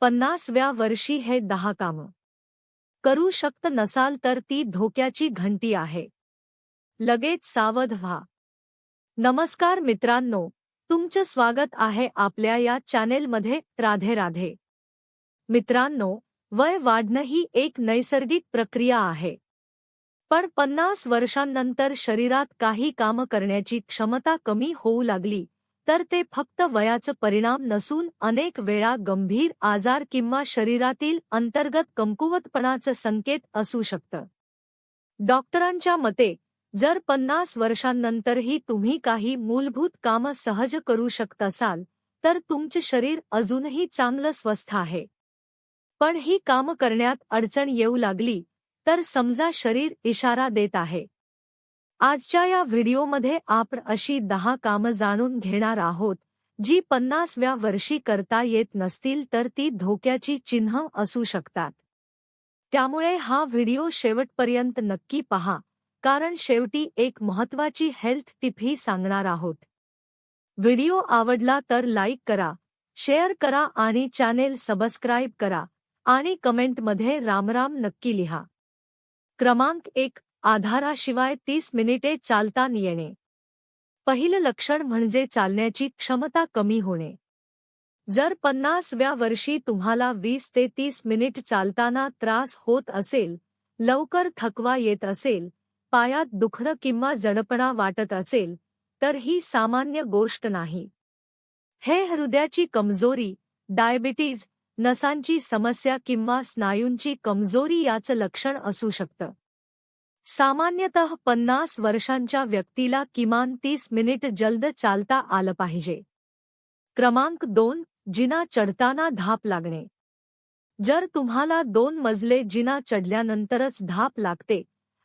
50व्या वर्षी हे 10 कामं करू शकत नसाल तर ती धोक्याची घंटी आहे. लगेच सावध व्हा. नमस्कार मित्रांनो, तुमचं स्वागत आहे आपल्या या चॅनेलमध्ये. राधे राधे. मित्रांनो, वय वाढणं ही एक नैसर्गिक प्रक्रिया आहे. पण 50 वर्षांनंतर शरीरात काही काम करण्याची क्षमता कमी होऊ लागली तर ते फक्त वयाचा परिणाम नसून अनेक वेळा गंभीर आजार किंवा शरीरातील अंतर्गत कमकुवतपणाचं संकेत असू शकतं. डॉक्टरांच्या मते जर 50 वर्षांनंतरही तुम्ही काही मूलभूत कामं सहज करू शकत असाल तर तुमचे शरीर अजूनही चांगलं स्वस्थ आहे. पण ही कामं करण्यात अडचण येऊ लागली तर समजा शरीर इशारा देत आहे. आजच्या या व्हिडिओमध्ये आपण अशी 10 कामं जाणून घेणार आहोत जी 50व्या वर्षी करता येत नसतील तर ती धोक्याची चिन्ह असू शकतात. त्यामुळे हा व्हिडिओ शेवटपर्यंत नक्की पहा, कारण शेवटी एक महत्त्वाची हेल्थ टिपही सांगणार आहोत. व्हिडिओ आवडला तर लाईक करा, शेअर करा आणि चॅनेल सबस्क्राईब करा आणि कमेंटमध्ये रामराम नक्की लिहा. क्रमांक 1. आधाराशिवाय 30 मिनिटे चालता येणे. पहिलं लक्षण म्हणजे चालण्याची क्षमता कमी होणे. जर 50व्या वर्षी तुम्हाला 20 ते 30 मिनिट चालताना त्रास होत असेल, लवकर थकवा येत असेल, पायात दुखणं किंवा जडपणा वाटत असेल, तर ही सामान्य गोष्ट नाही. हे हृदयाची कमजोरी, डायबिटीज, नसांची समस्या किंवा स्नायूंची कमजोरी याचं लक्षण असू शकतं. सामान्यतः 50 वर्षांच्या व्यक्तीला किमान 30 मिनिट जलद चालता आलं पाहिजे. क्रमांक 2. जिना चढताना धाप लागणे. जर तुम्हाला 2 मजले जिना चढल्यानंतरच धाप लागते,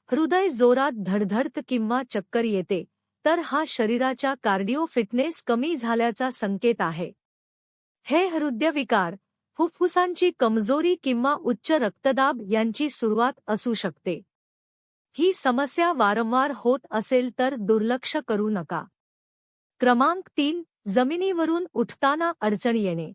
हृदय जोरात धडधडतं किंवा चक्कर येते, तर हा शरीराच्या कार्डिओ फिटनेस कमी झाल्याचा संकेत आहे. हे हृदयविकार, फुफ्फुसांची कमजोरी किंवा उच्च रक्तदाब यांची सुरुवात असू शकते. ही समस्या वारंवार होत असेल तर दुर्लक्ष करू नका. क्रमांक 3. जमिनीवरून उठताना अडचण येणे.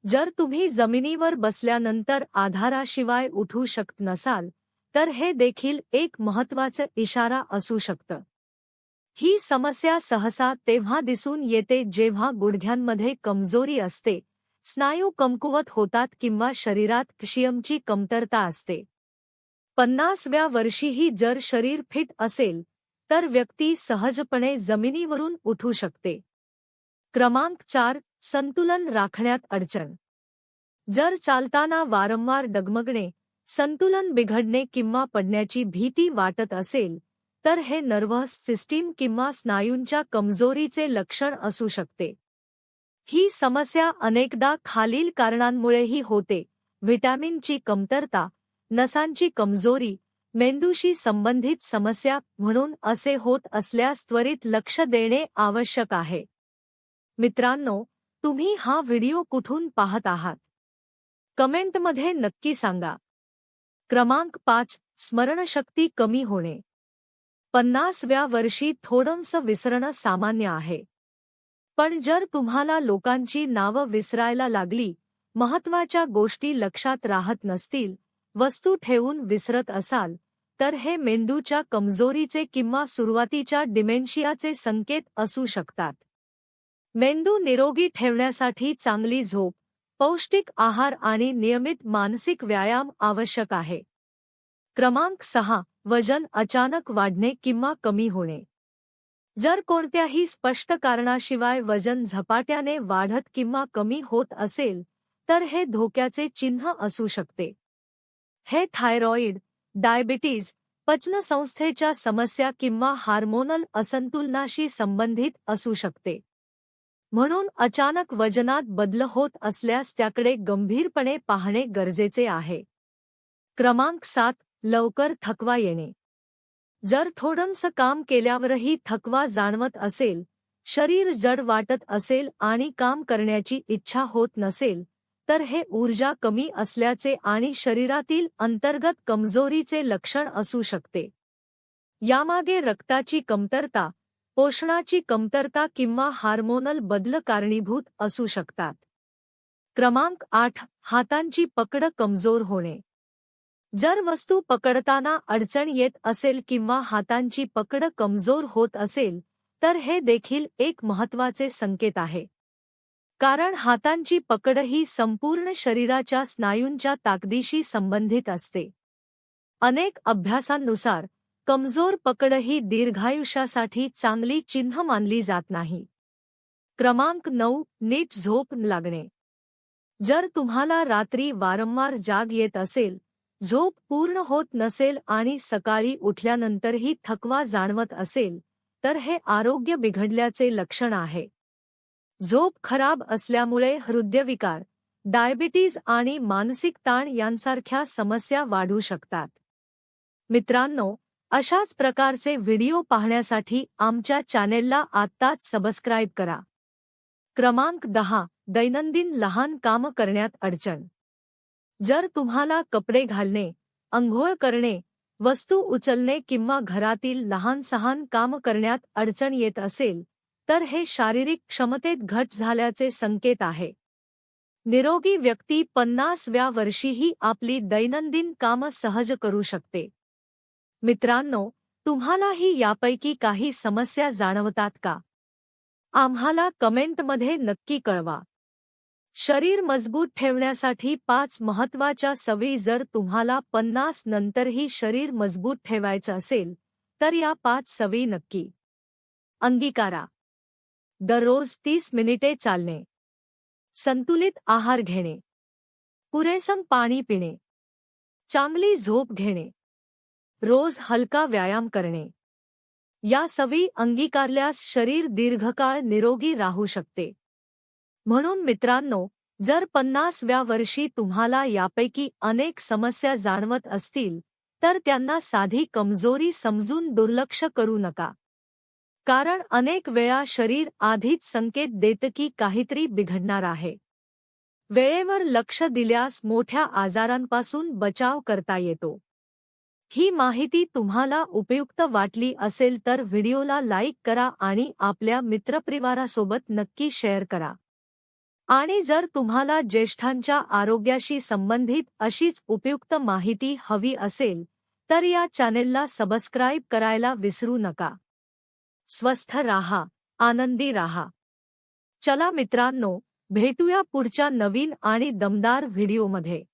जर तुम्ही जमिनीवर बसल्यानंतर आधाराशिवाय उठू शकत नसाल तर हे देखील एक महत्त्वाचा इशारा असू शकतं. ही समस्या सहसा तेव्हा दिसून येते जेव्हा गुडघ्यांमध्ये कमजोरी असते, स्नायू कमकुवत होतात किंवा शरीरात कॅल्शियमची कमतरता असते. 50व्या वर्षीही जर शरीर फिट असेल तर व्यक्ती सहजपणे जमिनीवरून उठू शकते. क्रमांक 4. संतुलन राखण्यात अडचण. जर चालताना वारंवार डगमगणे, संतुलन बिघडणे किंवा पडण्याची भीती वाटत असेल तर हे नर्व्हस सिस्टीम किंवा स्नायूंच्या कमजोरीचे लक्षण असू शकते. ही समस्या अनेकदा खालील कारणांमुळेही होते: व्हिटॅमिनची कमतरता, नसांची कमजोरी, मेंदूशी संबंधित समस्या. म्हणून असे होत असल्यास त्वरित लक्ष देणे आवश्यक आहे. मित्रांनो, तुम्ही हा व्हिडिओ कुठून पाहत आहात? कमेंटमध्ये नक्की सांगा. क्रमांक 5. स्मरणशक्ती कमी होणे. 50व्या वर्षी थोडंसं विसरणं सामान्य आहे. पण जर तुम्हाला लोकांची नावं विसरायला लागली, महत्त्वाच्या गोष्टी लक्षात राहत नसतील, वस्तू ठेवून विसरत असाल, तर हे मेंदूच्या कमजोरीचे किंवा सुरुवातीच्या डिमेन्शियाचे संकेत असू शकतात. मेंदू निरोगी ठेवण्यासाठी चांगली झोप, पौष्टिक आहार आणि नियमित मानसिक व्यायाम आवश्यक आहे. क्रमांक 6. वजन अचानक वाढणे किंवा कमी होणे. जर कोणत्याही स्पष्ट कारणाशिवाय वजन झपाट्याने वाढत किंवा कमी होत असेल तर हे धोक्याचे चिन्ह असू शकते. हे थायरॉईड, डायबिटीज, पचनसंस्थेच्या समस्या किंवा हार्मोनल असंतुलनाशी संबंधित असू शकते. म्हणून अचानक वजनात बदल होत असल्यास त्याकडे गंभीरपणे पाहणे गरजेचे आहे. क्रमांक 7. लवकर थकवा येणे. जर थोडंसं काम केल्यावरही थकवा जाणवत असेल, शरीर जड वाटत असेल आणि काम करण्याची इच्छा होत नसेल, तर हे ऊर्जा कमी असल्याचे आणि शरीरातील अंतर्गत कमजोरीचे लक्षण असू शकते. यामागे रक्ताची कमतरता, पोषणाची कमतरता किंवा हार्मोनल बदल कारणीभूत असू शकतात. क्रमांक 8. हातांची पकड कमजोर होणे. जर वस्तू पकडताना अडचण येत असेल किंवा हातांची पकड कमजोर होत असेल, तर हे देखील एक महत्त्वाचे संकेत आहे. कारण हातांची पकड ही संपूर्ण शरीराच्या स्नायूंच्या ताकदीशी संबंधित असते. अनेक अभ्यासांनुसार कमजोर पकड ही दीर्घायुष्यासाठी चांगली चिन्ह मानली जात नाही. क्रमांक 9. नीट झोप न लागणे. जर तुम्हाला रात्री वारंवार जाग येत असेल, झोप पूर्ण होत नसेल आणि सकाळी उठल्यानंतरही थकवा जाणवत असेल, तर हे आरोग्य बिघडल्याचे लक्षण आहे. झोप खराब असल्यामुळे हृदयविकार, डायबिटीज आणि मानसिक ताण यांसारख्या समस्या वाढू शकतात. मित्रांनो, अशाच प्रकारचे व्हिडिओ पाहण्यासाठी आमच्या चॅनेलला आत्ताच सबस्क्राईब करा. क्रमांक 10. दैनंदिन लहान कामं करण्यात अडचण. जर तुम्हाला कपडे घालणे, अंघोळ करणे, वस्तू उचलणे किंवा घरातील लहान-सहान कामं करण्यात अडचण येत असेल, तर हे शारीरिक क्षमतेत घट झाल्याचे संकेत आहे. निरोगी व्यक्ती 50व्या वर्षीही आपली दैनंदिन कामं सहज करू शकते. मित्रांनो, तुम्हालाही यापैकी काही समस्या जाणवतात का? आम्हाला कमेंटमध्ये नक्की कळवा. शरीर मजबूत ठेवण्यासाठी 5 महत्त्वाच्या सवयी. जर तुम्हाला 50 नंतरही शरीर मजबूत ठेवायचं असेल, तर या 5 सवयी नक्की अंगीकारा. दररोज 30 मिनिटे चालणे, संतुलित आहार घेणे, पुरेसं पाणी पिणे, चांगली झोप घेणे, रोज हलका व्यायाम करणे. या सवयी अंगीकारल्यास शरीर दीर्घकाळ निरोगी राहू शकते. म्हणून मित्रांनो, जर 50व्या वर्षी तुम्हाला यापैकी अनेक समस्या जाणवत असतील, तर त्यांना साधी कमजोरी समजून दुर्लक्ष करू नका. कारण अनेक वेळा शरीर आधीच संकेत देतं की काहीतरी बिघडणार आहे. वेळेवर लक्ष दिल्यास मोठ्या आजारांपासून बचाव करता येतो. ही माहिती तुम्हाला उपयुक्त वाटली असेल तर व्हिडिओला लाईक करा आणि आपल्या मित्रपरिवारासोबत नक्की शेअर करा. आणि जर तुम्हाला ज्येष्ठांच्या आरोग्याशी संबंधित अशीच उपयुक्त माहिती हवी असेल, तर या चॅनेलला सबस्क्राईब करायला विसरू नका. स्वस्थ राहा, आनंदी राहा. चला मित्रांनो, भेटूया पुढच्या नवीन आणि दमदार व्हिडिओमध्ये.